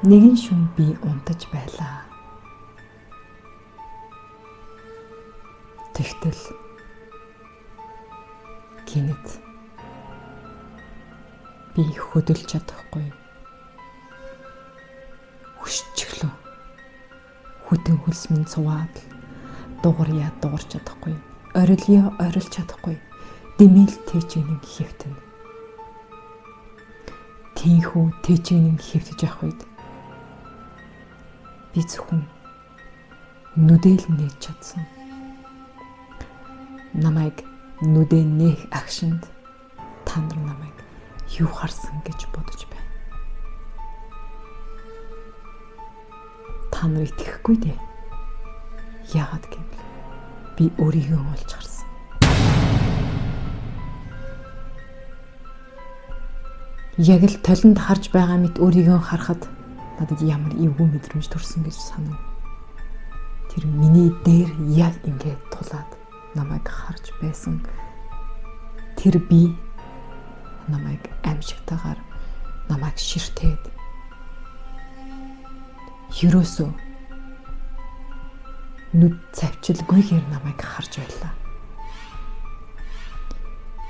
Нэгэн шөнө би унтаж байлаа. Тэгтэл гинэт би хөдөлж чадахгүй. Хөшчихлөө. Хүтэн хөлс минь цуваад дуурья дуурч чадахгүй. Орилё орилж чадахгүй. Дэмэл тэжээнэн хэвтэн. Тийхүү тэжээнэн хэвтэж явах үед би зөвхөн нүдэл нээж чадсан. Намайг нүдэ нээх агшинд та нар намайг юу харсан гэж бодож байна. Та нар итгэхгүй дээ. Яагаад гэвэл би өөрийгөө олж харсан. Яг л толинд харж байгаа мэт өөрийгөө харахад надад ямар эвгүй мэдрэмж төрсөн гэж санав. Тэр миний дээр яг ингээд тулаад намайг харж байсан. Тэр би намайг аимшигтайгаар намайг ширтээд ерөөсөө нүд цавчилгүйгээр намайг харж байлаа.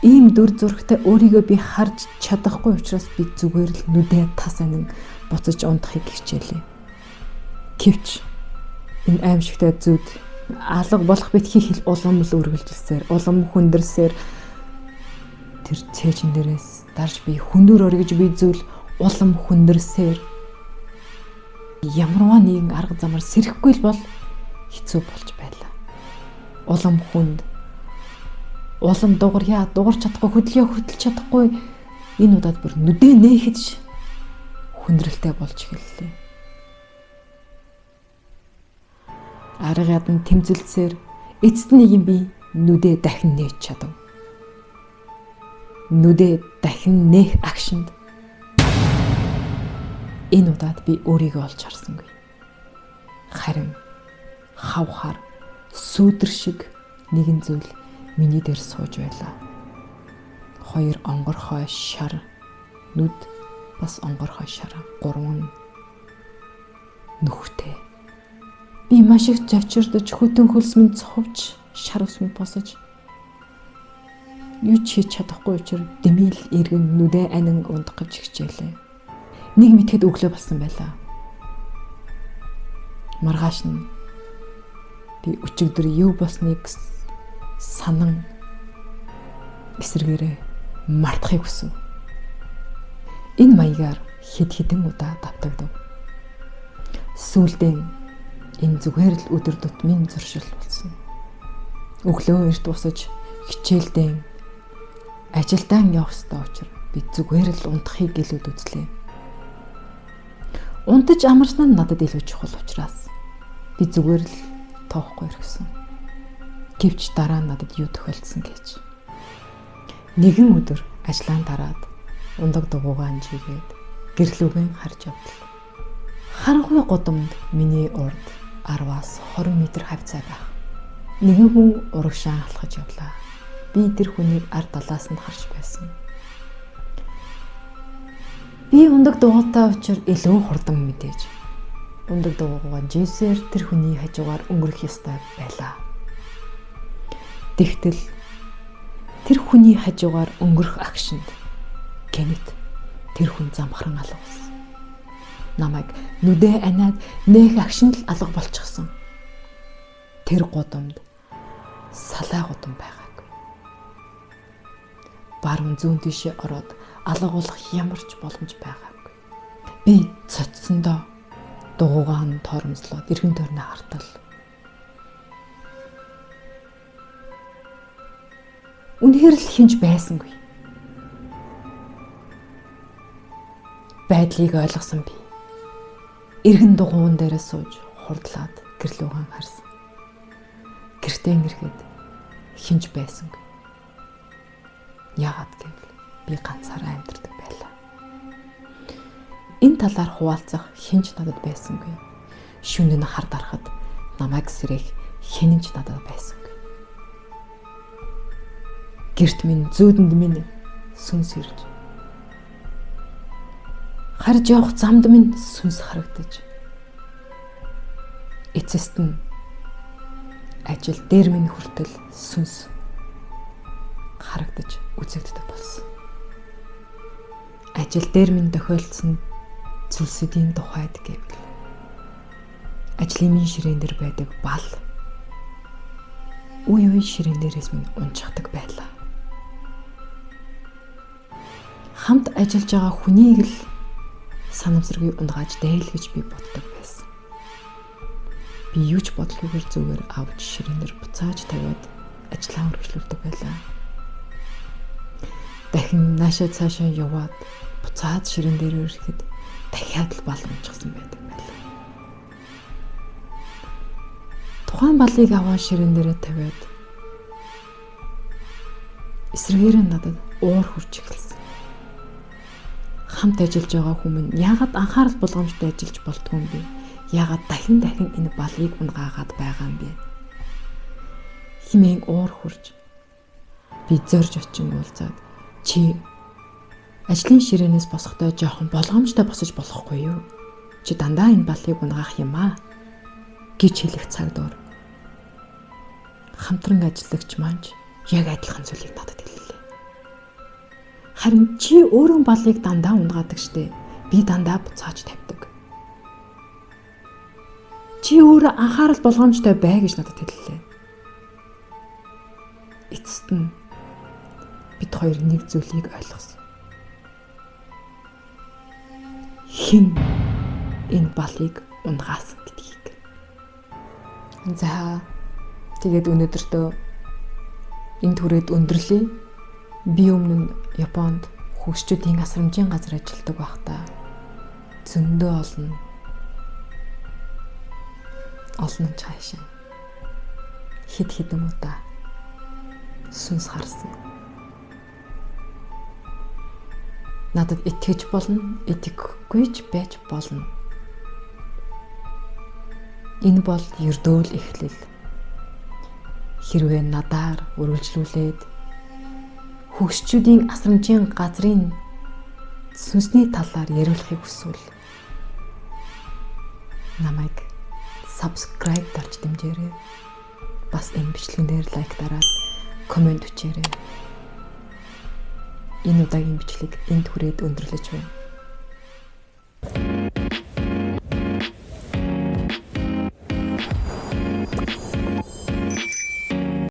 Ийм дүр зурагтай өөрийгөө би харж чадахгүй учраас би зүгээр л нүдээ тас анин буцаж унтахыг хичээлээ. Гэвч энэ аимшигтай зүуд алга болох битгий хэл улам л үргэлжилсээр, улам хүндэрсээр тэр цээжин дээрээс дарж би хүндөр оргиж би зүйл улам хүндэрсээр ямарваа нэгэн арга замаар сэрэхгүй л бол хэцүү болж байлаа. Улам хүнд, улам дуурья дуурч чадахгүй, хөдлөё хөдлөж чадахгүй энэ удаад бүр нүдэ нээхэж хүндрэлтэй болж эхэллээ. Арга ядан тэмцэлцээр эцэст нэг юм би нүдэ дахин нээж чадав. Нүдэ дахин нээх агшинд энэ удаад би өөрийгөө олж харсангүй. Харин хавхаар сүүдэр шиг нэгэн зүйл миний дээр сууж байлаа. Хоёр онгорхой шар нүд бас онгорхой шар, гурван нүхтэй. Би маш их зочирдож хүтэн хөлс минь цовж шар ус минь босож юу ч хийж чадахгүй учраас дэмэл эргэн нүдэ анин ундах гэж хичээлээ. Нэг мэтгэд өглөө болсон байлаа. Маргааш нь би өчигдөр юу болсныг санан эсрэгээрээ мартахыг хүсв. Энэ маягаар хэд хэдэн удаа давтагдав. Сүүлдээ энэ зүгээр л өдөр тутмын зуршил болсон. Өглөө эрт босож хичээлдээ ажилдаа явах ёстой учраас би зүгээр л унтахыг илүүд үзлээ. Унтаж амарсан нь надад илүү чухал учраас би зүгээр л тоохгүй ирсэн. Гэвч дараа нь надад юу тохиолдсон гэж. Нэгэн өдөр ажлаа дараад ундаг дугуйгаа анжигээд гэрлүүгэн харж явдал. Харанхуй гудамд миний урд 10-аас 20 м хавцаа байх. Нэгэн хүн урагшаа алхаж явлаа. Би тэр хүнийг ард талаас нь харж байсан. Би ундаг дугуйтай учир илүү хурдан мэдээж. Ундаг дугуйгаа жийсээр тэр хүний хажуугаар өнгөрөх ёстой байлаа. Тэгтэл тэр хүний хажуугаар өнгөрөх агшинд гэнэт тэр хүн замхран алга болсон. Намайг нүдэ анаад нээх агшинд л алга болчихсон. Тэр гудамд салаа гудам байгаагүй. Баруун зүүн тишээ ороод алга болох ямар ч боломж байгаагүй. Би цоцсондоо дугуйгаа нь торомслоод эргэн тойрноо хартал. Үнэхээр л хинж байсангүй. Байдлыг ойлгосон би. Эргэн дугуйн дээрээ сууж хурдлаад гэрлүүгэн харсан. Гэртээ ирэхэд хинж байсангүй. Яагаад гэвэл би ганцаараа амьдардаг байлаа. Энэ талаар хуваалцах хинж надад байсангүй. Шөнө нь хар дарахад намайг сэрэх хинж надад байсангүй. Гэрт минь зүүдэнд минь сүнс ирж Харж явах замд минь сүнс харагдаж. Эцэст нь ажил дээр минь хүртэл сүнс харагдаж үзэгддэг болсон. Ажил дээр минь тохиолдсон зүйлсүүдийн тухайд гэвэл ажлын минь ширээн дээр байдаг бал үе үе ширээн дээрээс минь унчдаг байлаа. Хамт ажиллаж байгаа хүнийг л санамсаргүй унгааж дээл гэж би боддог байсан. Би юу ч бодлогоор зүгээр авч ширээнээр буцааж тавиад ажлаа үргэлжлүүлдэг байлаа. Дахин наашаа цаашаа яваад буцаад ширээн дээр ирэхэд дахиад л бал унчихсан байдаг байлаа. Тухайн балыг аваа ширээн дээрээ тавиад эсрэгээр нь надад уур хурж эхэлсэн. Хамт ажиллаж байгаа хүмүүс яагаад анхаарал болгоомжтой ажиллаж болтгүй юм бэ? Яагаад дахин энэ балыг унгаагаад байгаа юм бэ? Химэн уур хурж би зорж очин уулзаад чи ажлын ширээнээс босохдоо жоохон болгоомжтой босож болохгүй юу? Чи дандаа энэ балыг унгаах юм аа гэж хэлэх цаг дуур. Хамтран ажиллагч маань яг адилхан зүйлийг надад хэллээ. Харин чи өөрөө балыг дандаа унгаадаг штэ. Би дандаа буцааж тавьдаг. Чи өөрөө анхаарал болгоомжтой бай гэж надад хэллээ. Эцэст нь бид хоёр нэг зүйлийг ойлгосон. Хэн энэ балыг унгаасан гэдгийг. За тэгээд өнөөдөртөө энэ түрээд өндөрлөе. Би өмнө нь Японд хөгшчүүдийн асрамжийн газар ажилладаг байхдаа зөндөө олон цаашаа хэдэн удаа сүнс харсан. Надад итгэж болно, итгэхгүй ч байж болно. Энэ бол ердөөл эхлэл. Хэрвээ надаар үргэлжлүүлээд хөгшчүүдийн асрамжийн газрын сүнсний талаар яриулахыг хүсвэл намайг subscribe дарж дэмжээрэй. Бас энэ бичлэгэн дээр лайк дараад комент бичээрэй. Энэ удаагийн бичлэг энд хүрээд өндөрлөж байна.